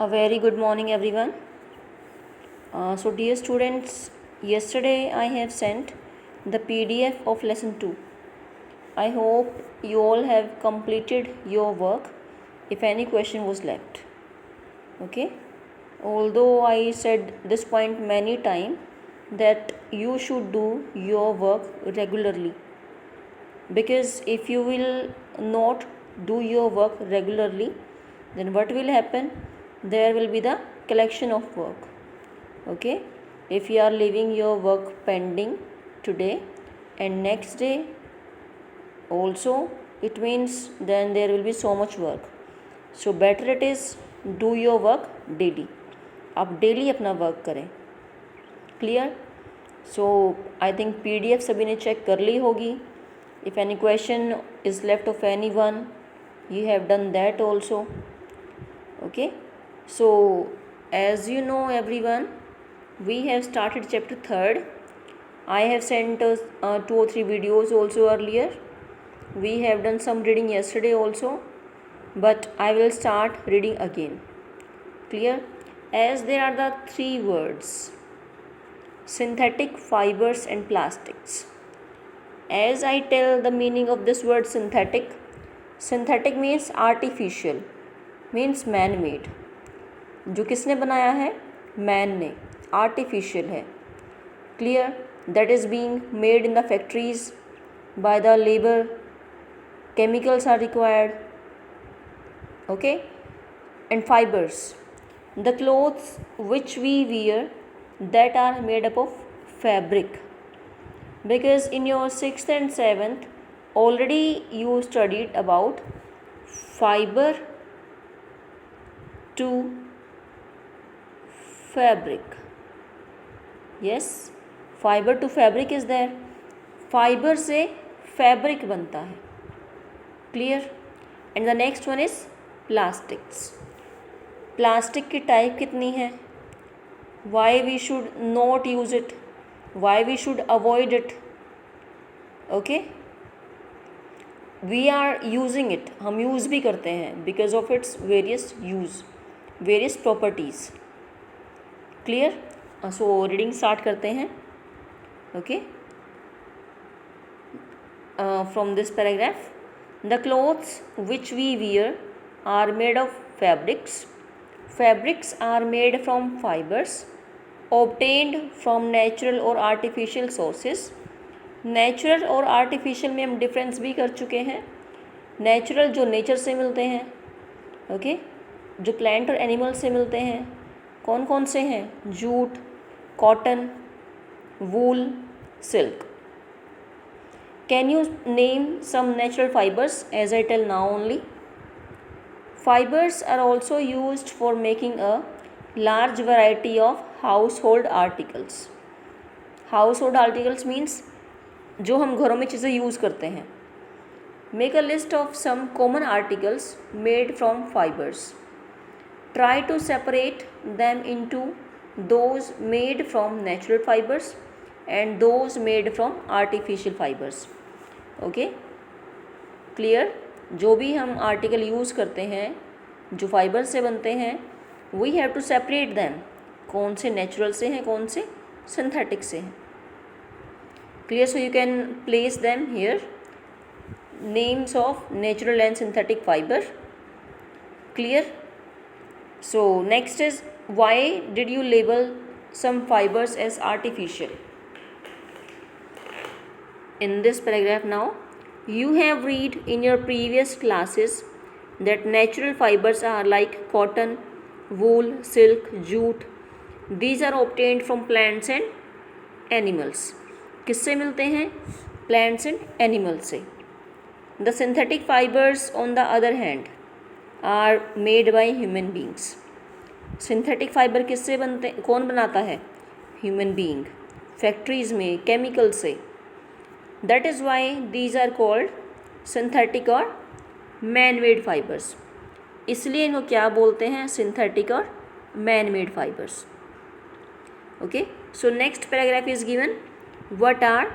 A very good morning, everyone. Dear students, yesterday I have sent the PDF of lesson 2. I hope you all have completed your work if any question was left. Okay? Although I said this point many times that you should do your work regularly, because if you will not do your work regularly, then what will happen? There will be the collection of work. Okay, if you are leaving your work pending today and next day also, it means then there will be so much work. So better it is do your work daily. आप daily अपना work करें. Clear? So I think PDF सभी ने check कर ली होगी. If any question is left of anyone, you have done that also. Okay, so as you know everyone, we have started chapter 3rd. I have sent 2 or 3 videos also earlier. We have done some reading yesterday also, but I will start reading again. Clear? As there are the 3 words: synthetic, fibers and plastics. As I tell the meaning of this word synthetic, synthetic means artificial, means man-made. जो किसने बनाया है? Man ने. Artificial है. Clear? That is being made in the factories by the labour. Chemicals are required. Okay. And fibres, the clothes which we wear that are made up of fabric. Because in your 6th and 7th already you studied about fiber to fabric. Yes, fiber to fabric is there. Fiber से fabric बनता है. Clear? And the next one is plastics. Plastic की type कितनी है? Why we should not use it? Why we should avoid it? Okay, we are using it. हम use भी करते हैं because of its various use, various properties. Clear? So reading start करते हैं. Okay, from this paragraph, the clothes which we wear are made of fabrics. Fabrics are made from fibers obtained from natural और artificial sources. Natural और artificial में हम difference भी कर चुके हैं. नेचुरल जो नेचर से मिलते हैं. ओके, जो प्लांट और एनिमल से मिलते हैं. कौन कौन से हैं? Jute, cotton, wool, silk. Can you name some natural fibres? As I tell now only. Fibres are also used for making a large variety of household articles. Household articles means जो हम घरों में चीज़ें यूज़ करते हैं. Make a list of some common articles made from fibers. Try to separate them into those made from natural fibers and those made from artificial fibers. Okay? Clear? जो भी हम आर्टिकल यूज़ करते हैं जो fibre से बनते हैं, we have to separate them. कौन से नेचुरल से हैं, कौन से सिंथेटिक से हैं. Clear? So you can place them here. Names of natural and synthetic fibre. Clear? So next is why did you label some fibres as artificial? In this paragraph now you have read in your previous classes that natural fibers are like cotton, wool, silk, jute. These are obtained from plants and animals. किससे मिलते हैं? Plants and animals से. The synthetic fibers on the other hand are made by human beings. Synthetic fiber किससे बनते? कौन बनाता है? Human being. Factories में केमिकल से. That is why these are called synthetic और man-made fibers. इसलिए इनको क्या बोलते हैं? synthetic और man-made fibers. Okay, so next paragraph is given. What are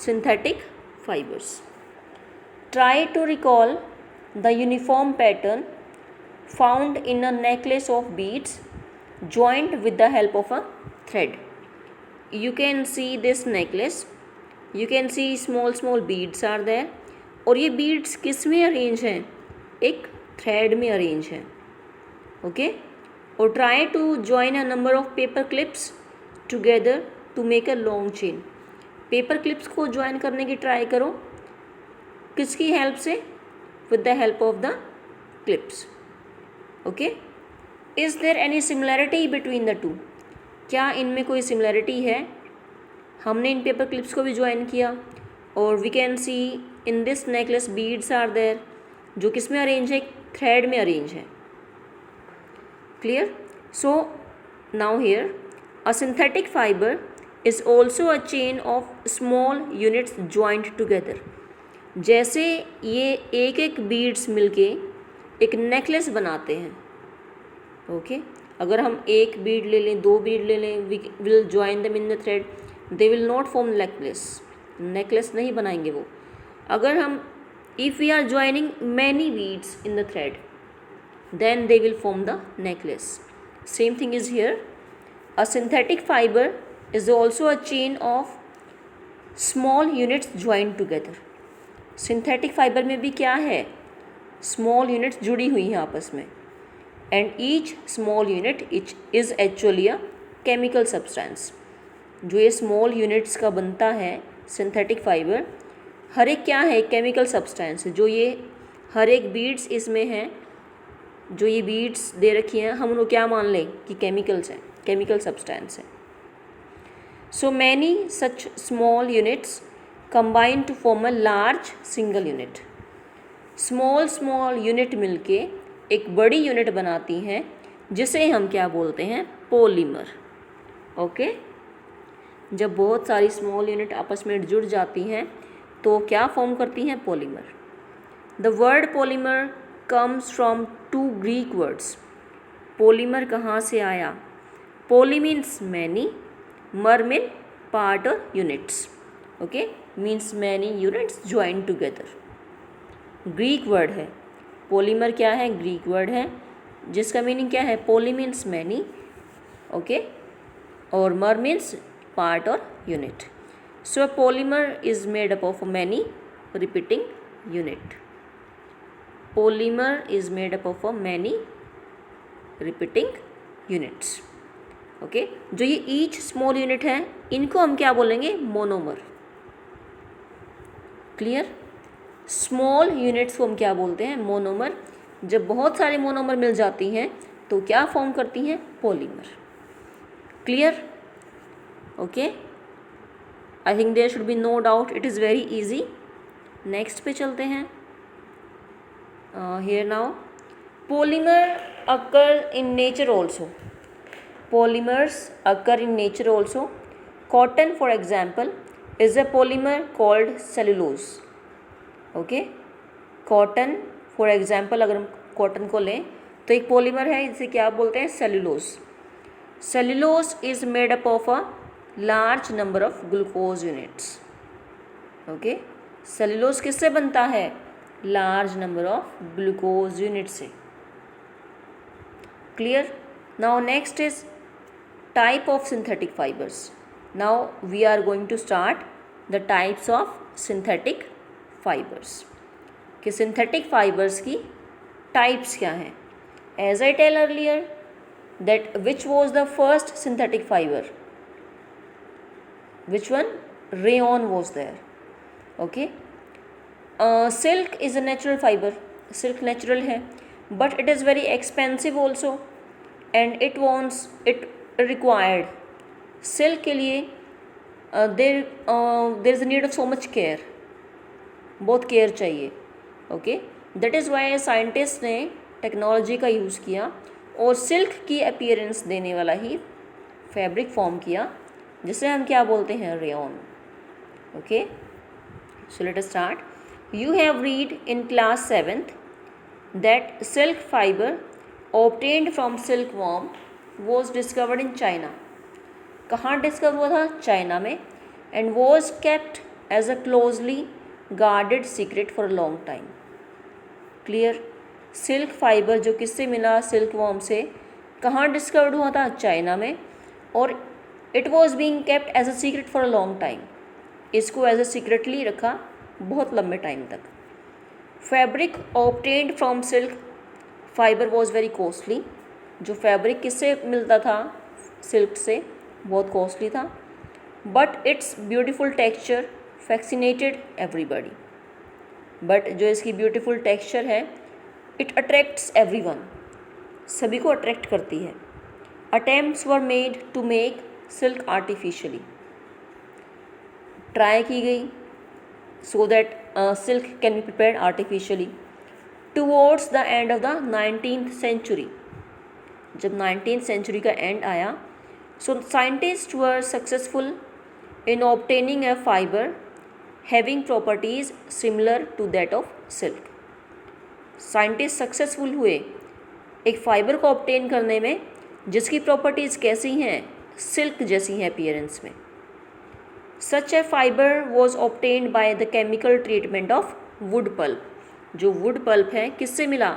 synthetic fibers? Try to recall the uniform pattern found in a necklace of beads joined with the help of a thread. You can see this necklace, you can see small beads are there, और ये beads किस में arrange हैं, एक thread में arrange हैं. Okay, और try to join a number of paper clips together to make a long chain. Paper clips को ज्वाइन करने की ट्राई करो, किसकी हेल्प से, with the help of the clips. Okay, is there any similarity between the two, क्या इनमें कोई similarity है. हमने इन पेपर क्लिप्स को भी ज्वाइन किया और we can see in this necklace beads are there, जो किस में अरेंज है, थ्रेड में अरेंज है. Clear. So now here a synthetic fibre is also a chain of small units joined together. जैसे ये एक एक बीड्स मिलके एक नेकलेस बनाते हैं. ओके, अगर हम एक बीड ले लें, दो बीड ले लें, we will join them in the thread, they will not form necklace. Necklace नहीं बनाएंगे वो. अगर हम if we are joining many beads in the thread, then they will form the necklace. Same thing is here. A synthetic fibre is also a chain of small units joined together. Synthetic fibre में भी क्या है, small units जुड़ी हुई हैं आपस में, and each small unit is actually a chemical substance. जो ये स्मॉल यूनिट्स का बनता है सिंथेटिक फाइबर, हर एक क्या है, केमिकल सब्सटेंस. जो ये हर एक बीड्स इसमें हैं, जो ये बीड्स दे रखी हैं, हम उनको क्या मान लें कि केमिकल्स हैं, केमिकल सब्सटेंस हैं. So many such small units combine to form a large single unit. small unit मिलके एक बड़ी यूनिट बनाती हैं, जिसे हम क्या बोलते हैं, पॉलीमर. ओके, जब बहुत सारी स्मॉल यूनिट आपस में जुड़ जाती हैं तो क्या फॉर्म करती हैं, polymer. The word polymer comes from 2 Greek words. Polymer कहाँ से आया, पोली मीन्स मैनी, मर मीन पार्ट और units. Okay, means many units join together. Greek word है पॉलीमर, क्या है, ग्रीक वर्ड है, जिसका मीनिंग क्या है, पोली मीन्स मैनी, ओके, और मर मीन्स पार्ट और unit. So polymer is made up of many repeating unit. Polymer is made up of many repeating units. Okay, जो ये ईच स्मॉल यूनिट है, इनको हम क्या बोलेंगे, मोनोमर. क्लियर. स्मॉल यूनिट्स को हम क्या बोलते हैं, मोनोमर. जब बहुत सारे मोनोमर मिल जाती हैं तो क्या फॉर्म करती हैं, polymer. Clear. Okay, I think there should be no doubt, it is very easy. Next पे चलते हैं. Here now polymer occur in nature also. Polymers occur in nature also. Cotton, for example, is a polymer called cellulose. Okay, cotton, for example, अगर हम cotton को लें तो एक polymer है, जिसे क्या बोलते हैं, cellulose. Cellulose is made up of a large number of glucose units. Okay, cellulose किससे बनता है, large number of glucose unit से. Clear. Now next is type of synthetic fibers. Now we are going to start the types of synthetic fibers. कि synthetic fibers की types क्या हैं. As I tell earlier that which was the first synthetic fiber, which one, rayon was there. Okay, silk is a natural fiber. Silk natural है, but it is very expensive also, and it required. Silk के लिए there is need of so much care, बहुत care चाहिए. Okay, that is why scientist ने technology का use किया और silk की अपीयरेंस देने वाला ही फैब्रिक फॉर्म किया, जिसे हम क्या बोलते हैं, rayon. Okay, so let us start. You have read in class 7th that silk fibre obtained from silkworm was discovered in China. कहाँ डिस्कवर हुआ था, चाइना में, and was kept as a closely guarded secret for a long time. Clear. Silk fibre जो किससे मिला, silk worm से, कहाँ discovered हुआ था, चाइना में, और it was being kept as a secret for a long time, इसको एज अ सीक्रेटली रखा बहुत लंबे टाइम तक। Fabric obtained from silk fibre was very costly, जो फैब्रिक किससे मिलता था, सिल्क से, बहुत कॉस्टली था। But its beautiful texture fascinated everybody, but जो इसकी ब्यूटीफुल टेक्सचर है, इट अट्रैक्ट्स एवरीवन, सभी को अट्रैक्ट करती है। Attempts were made to make silk artificially, try की गई so that silk can be prepared artificially. Towards the end of the 19th century, जब 19th सेंचुरी का एंड आया, so scientist were successful in obtaining a fibre having properties similar to that of silk. Scientist successful हुए एक fibre को obtain करने में जिसकी properties कैसी हैं, सिल्क जैसी हैं अपीयरेंस में। Such a fibre was obtained by the chemical treatment of wood pulp, जो वुड पल्प है किससे मिला,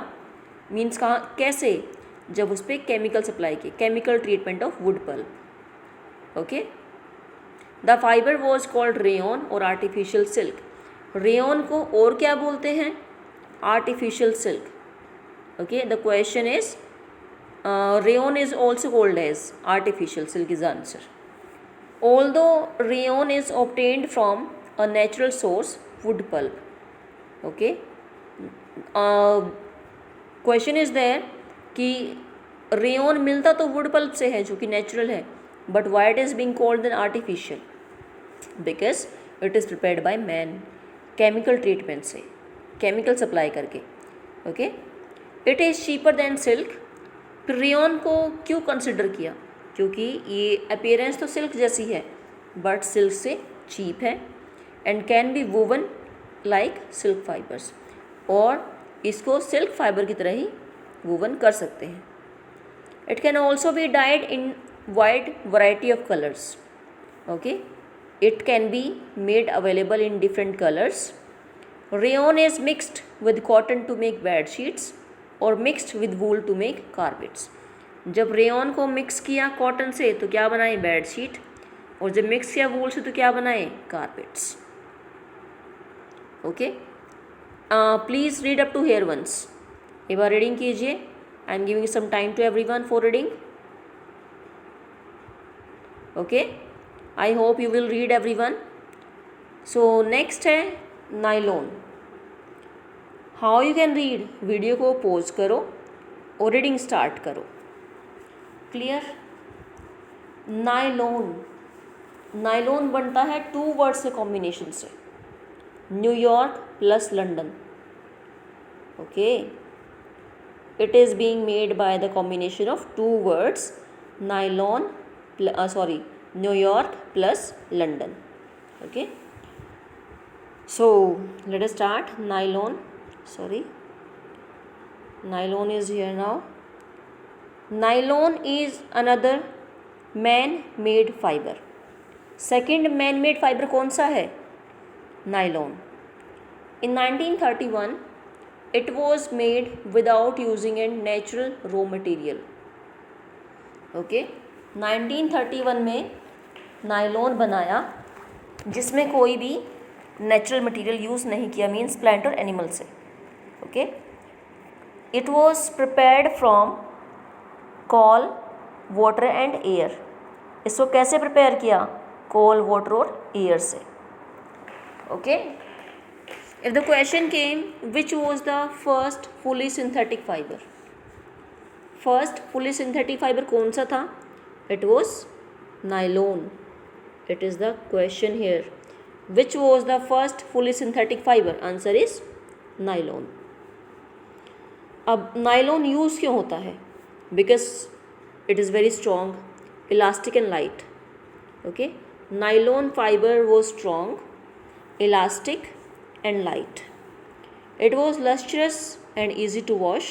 मीन्स कहाँ, कैसे, जब उस पर केमिकल सप्लाई किए, chemical treatment of wood pulp. Okay, the fibre was called rayon or artificial silk. Rayon को और क्या बोलते हैं, artificial silk. Okay, the question is rayon is also called as artificial silk is the answer. Although rayon is obtained from a natural source, wood pulp. Okay, question is there कि rayon मिलता तो wood pulp से है जो कि natural है, but why it is being called an artificial? Because it is prepared by man, chemical treatment से, chemical supply करके. Okay, it is cheaper than silk. फिर रेयन को क्यों कंसिडर किया, क्योंकि ये अपीयरेंस तो सिल्क जैसी है बट सिल्क से चीप है, and can be woven like silk fibres, और इसको सिल्क फाइबर की तरह ही वूवन कर सकते हैं। It can also be dyed in wide variety of colours. Okay, it can be made available in different colours. Rayon is mixed with cotton to make bed sheets और mixed with wool to make carpets. जब rayon को mix किया cotton से तो क्या बनाए, bed sheet, और जब मिक्स किया वूल से तो क्या बनाए, carpets. Okay, please read up to here once, एक बार रीडिंग कीजिए। I am giving some time to everyone for reading. Okay, I hope you will read everyone. So next है nylon. How you can read, video को pause करो और reading start करो। Clear. Nylon, nylon बनता है two words के combination से, New York plus London. Okay, it is being made by the combination of to words, nylon New York plus London. Okay, so let us start. Nylon is here now. Nylon is another man-made fiber. Second man-made fiber कौन सा है, nylon. In 1931 it was made without using a natural raw material. Okay, 1931 में nylon बनाया जिसमें कोई भी natural material use नहीं किया, मीन्स प्लांट और एनिमल से। Okay, it was prepared from coal, water and air. इसको कैसे प्रिपेयर किया, कोल, वाटर और एयर से। Okay, if the question came which was the first fully synthetic fibre, first fully synthetic fibre कौन सा था, it was nylon. It is the question here, which was the first fully synthetic fiber? Answer is nylon. अब nylon use क्यों होता है, because it is very strong, elastic and light. Okay, nylon fibre was strong, elastic and light. It was lustrous and easy to wash,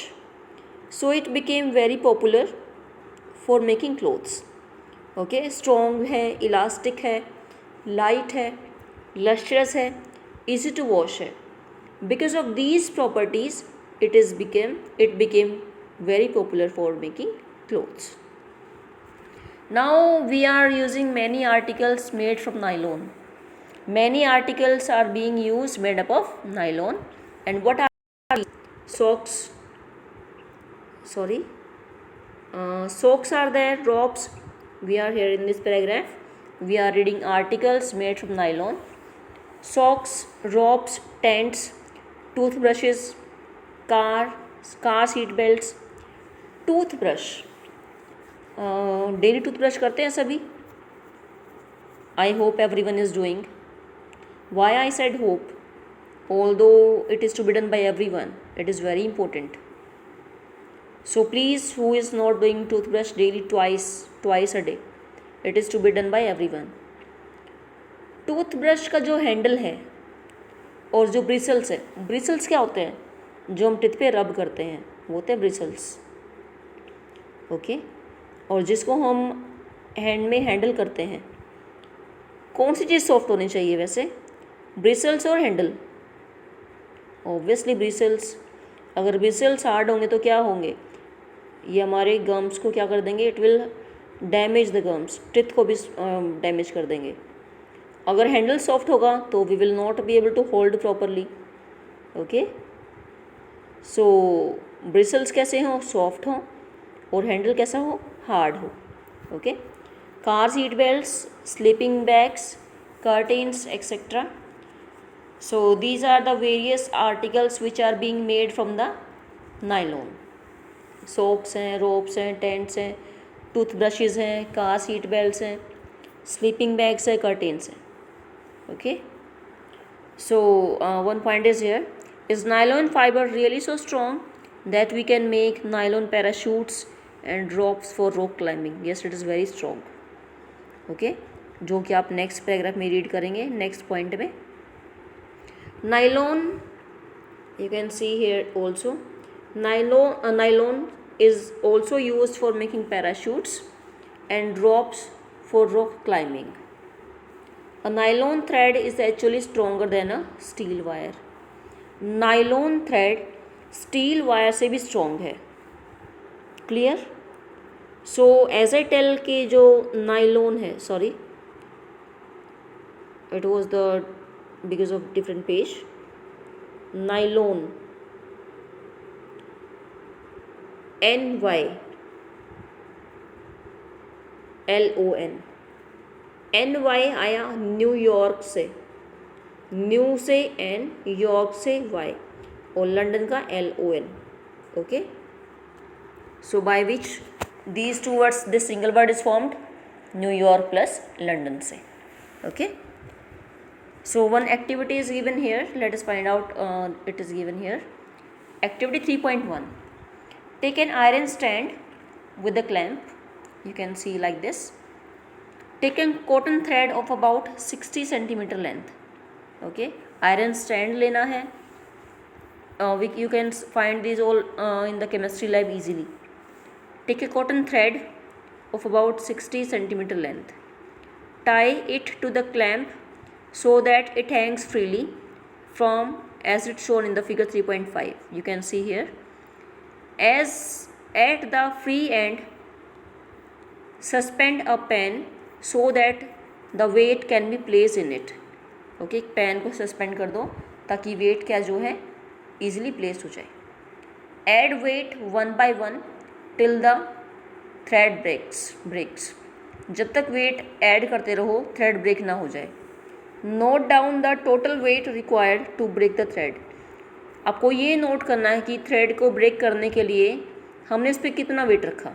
so it became very popular for making clothes. Okay, strong है, elastic है, light है, lustrous है, easy to wash है. Because of these properties, it became very popular for making clothes. Now we are using many articles made from nylon. Many articles are being used made up of nylon. And what are socks? Socks are there, ropes. We are here in this paragraph. We are reading articles made from nylon. Socks, ropes, tents, toothbrushes, car seat belts, toothbrush. Daily toothbrush करते हैं सभी. I hope everyone is doing. Why I said hope? Although it is to be done by everyone, it is very important. So please, who is not doing toothbrush daily twice a day, it is to be done by everyone. Toothbrush का जो handle है और जो bristles है, bristles क्या होते हैं? जो हम टिथ पे रब करते हैं वो होते हैं ब्रिसल्स. ओके. और जिसको हम हैंड में हैंडल करते हैं, कौन सी चीज़ सॉफ्ट होनी चाहिए वैसे? ब्रिसल्स और हैंडल. Obviously bristles. अगर ब्रिसल्स हार्ड होंगे तो क्या होंगे? ये हमारे गम्स को क्या कर देंगे? It will damage the gums. Teeth को भी डैमेज कर देंगे. अगर हैंडल सॉफ्ट होगा तो we will not be able to hold properly. Okay. So bristles कैसे हों? सॉफ्ट हों. और हैंडल कैसा हो? हार्ड हो. Okay. Car seat belts, sleeping bags, curtains, etc. So these are the various articles which are being made from the nylon. Socks हैं, ropes हैं, tents हैं, toothbrushes हैं, car seat belts हैं, sleeping bags हैं, curtains हैं. Okay. So one point is here: is nylon fiber really so strong that we can make nylon parachutes and ropes for rock climbing? Yes, it is very strong. Okay. जो कि आप next paragraph में read करेंगे next point में. Nylon, you can see here also, nylon is also used for making parachutes and ropes for rock climbing. A nylon thread is actually stronger than a steel wire. Nylon thread steel wire से भी strong है. Clear? So as I tell के जो nylon है, sorry, it was the because of different page. Nylon, NY आया New York से, new से N, York से Y, और लंदन का LON. Okay. So by which these two words, this single word is formed, New York plus London से. Okay. So one activity is given here. Let us find out. It is given here. Activity 3.1. Take an iron stand with a clamp. You can see like this. Take a cotton thread of about 60 centimeter length. Okay. Iron stand लेना है. You can find these all in the chemistry lab easily. Take a cotton thread of about 60 centimeter length. Tie it to the clamp so that it hangs freely from, as it's shown in the figure 3.5. You can see here, as at the free end suspend a pen so that the weight can be placed in it. Okay, pen को suspend कर दो ताकि wait क्या जो है easily placed हो जाए. Add weight one by one till the thread breaks. जब तक वेट ऐड करते रहो थ्रेड ब्रेक ना हो जाए. Note down the total weight required to break the thread. आपको ये नोट करना है कि थ्रेड को ब्रेक करने के लिए हमने इस पर कितना वेट रखा.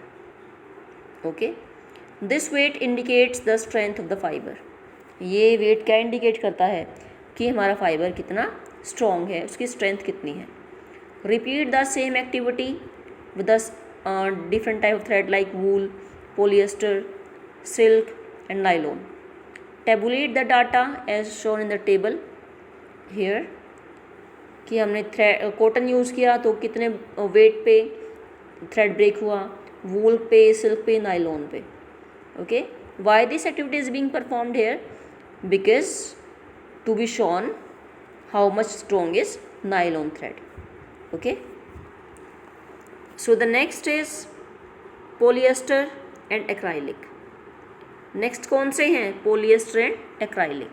Okay. This weight indicates the strength of the fibre. ये वेट क्या इंडिकेट करता है कि हमारा फाइबर कितना स्ट्रॉन्ग है, उसकी स्ट्रेंथ कितनी है. Repeat the same activity with the different type of thread like wool, polyester, silk and nylon. Tabulate the data as shown in the table here कि हमने कॉटन यूज़ किया तो कितने वेट पे थ्रेड ब्रेक हुआ, वूल पे, सिल्क पे, nylon पे. Okay. Why this activity is being performed here? Because to be shown how much strong is nylon thread. Okay. So the next is polyester and acrylic. Next कौन से हैं? Polyester and acrylic.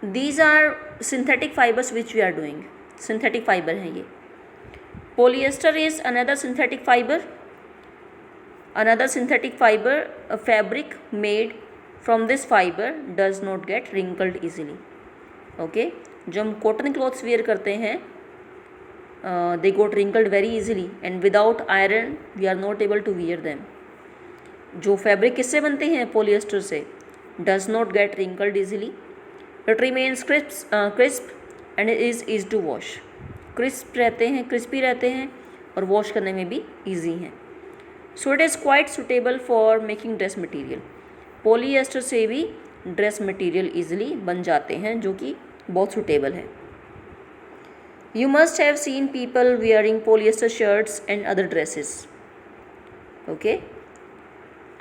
These are synthetic fibres which we are doing. Synthetic fibre हैं ये. Polyester is another synthetic fibre. Another synthetic fibre, a fabric made from this fibre does not get wrinkled easily. Okay, जो हम cotton clothes wear करते हैं they got wrinkled very easily and without iron we are not able to wear them. जो fabric किससे बनते हैं? Polyester से. Does not get wrinkled easily. It remains crisp and is easy to wash. Crisp रहते हैं, crispy रहते हैं और वॉश करने में भी ईजी हैं. So it is quite suitable for making dress material. Polyester से भी ड्रेस मटीरियल ईजिली बन जाते हैं, जो कि बहुत सुटेबल है. You must have seen people wearing polyester shirts and other dresses. Okay,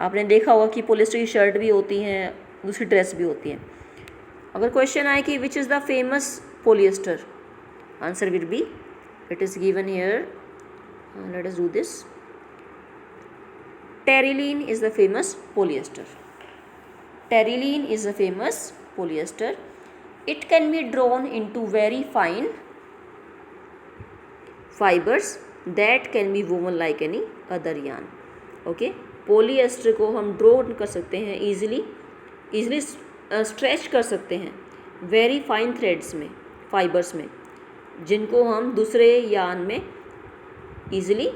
आपने देखा होगा कि पॉलिएस्टर की शर्ट भी होती हैं, दूसरी ड्रेस भी होती हैं. अगर क्वेश्चन आए कि which is the famous polyester, answer will be, it is given here. Let us do this. Terylene is the famous polyester. Terylene is the famous polyester. It can be drawn into very fine fibers that can be woven like any other yarn. Okay, polyester को हम draw कर सकते हैं easily stretch कर सकते हैं very fine threads में, fibres में, जिनको हम दूसरे यार्न में ईजिली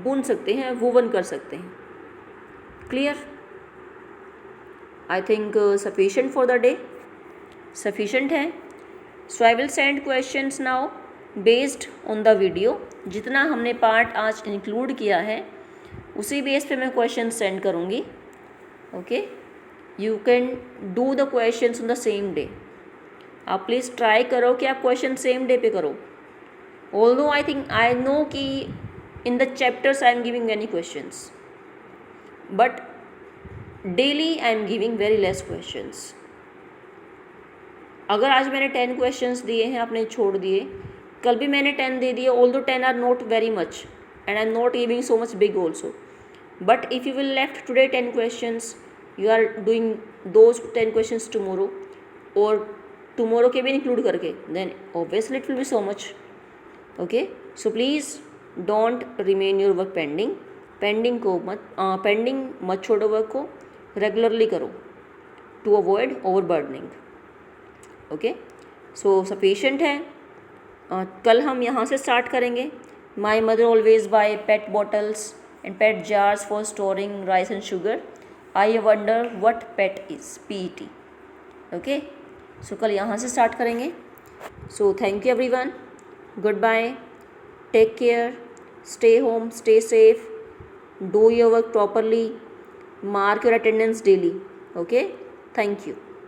बुन सकते हैं, वोवन कर सकते हैं. Clear? I think sufficient for the day. Sufficient है. So I will send questions now based on the video. जितना हमने पार्ट आज इंक्लूड किया है उसी बेस पे मैं क्वेश्चन सेंड करूँगी. Okay, you can do the questions on the same day. आप प्लीज़ ट्राई करो कि आप क्वेश्चन सेम डे पे करो. ऑल्दो आई नो कि in the chapters I am giving many questions, but daily I am giving very less questions. अगर आज मैंने 10 क्वेश्चंस दिए हैं, आपने छोड़ दिए, कल भी मैंने 10 दे दिए, although 10 are not very much and I am not giving so much big also. But if you will left today 10 questions, you are doing those 10 questions tomorrow or tomorrow के भी include करके, then obviously it will be so much. Okay, so please don't remain your work pending. Pending मत छोड़ो, work को regularly करो to avoid overburdening. Okay, so sufficient है. कल हम यहाँ से स्टार्ट करेंगे. My mother always buy PET bottles and PET jars for storing rice and sugar. I wonder what PET is. PET. Okay. So कल यहाँ से स्टार्ट करेंगे. So thank you everyone. Goodbye. Take care. Stay home. Stay safe. Do your work properly. Mark your attendance daily. Okay. Thank you.